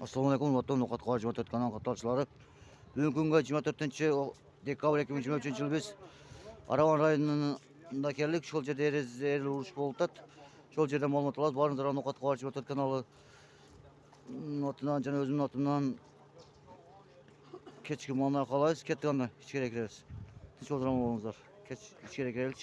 Assalamualaikum warahmatullahi wabarakatuh. Жиырма төрт канал қатысушылары. Бүгінгі күнгі 24 декабрь 2023 жылы біз Араван районында келдік. Шол жерде ел ұрыш болып жатады. Шол жерде маалымат алабыз. Барыңыздар Ноқат Қауар 24 каналы атынан және өзімнің атымнан кешкі маңына қалайсыз. Кеттік анда ішкере кіреріз. Тыныш отырған болыңыздар. İçeri girelim.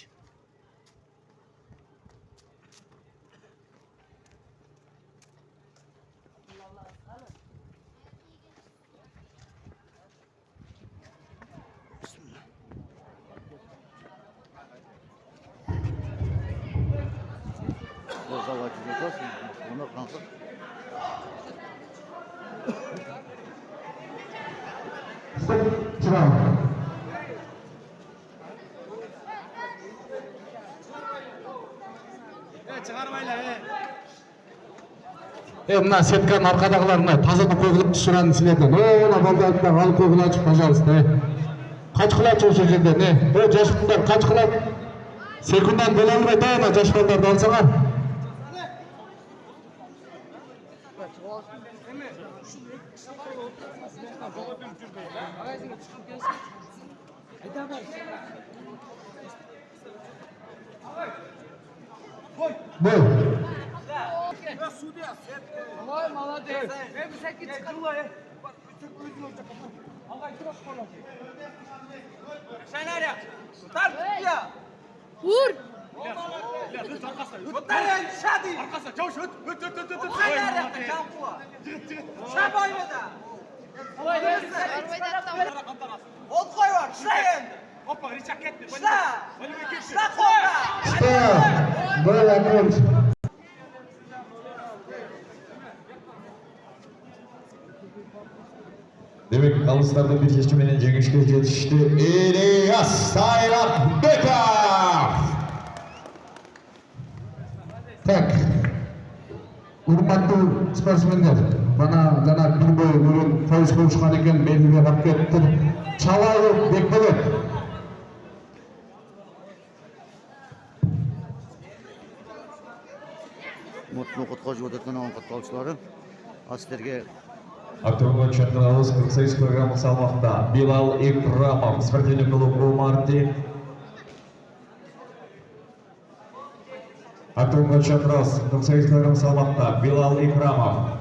Bismillah. Burada var çocuklar. Buna kalkıp. Çırağı. Мына сетканың арқадағыларына таза қойылып түсіранын сілерден. Ona балдарды алып қойғын açık, пожалуйста. Қач қылады осы жерде, не? Жаш балдар қач қылады? Секундан бола алмайды, ана жаш балдарды алсаңар. Бұл. Ой, молодец. Высоки çıkarma. Şener Tutar ya. Vur. Tutar ya. Şadi. Arkası çavuş. Şener ya. Şab oynadı. Ol koy var. Şlayın. Hoppa riçak etme. Şla. Şla koyma. Şla. Böyle yapıyoruz. Demek kalıslarda bir seçmenin jеңишке жетишти. İlyas Sayrakbekov. Так. Урматтуу спортсмендер, бана жана бир бой бүгүн пояс коюшкан экен, белгиге калып кетти. Чалайы Бекболот. Ноқат Қауар 24 каналының қатысушылары. Астерге Активный чемпионат 48 кг салмақта Билал Икрамов, спортивный клуб Улмарти. Активный чемпионат 48 кг салмақта Билал Икрамов.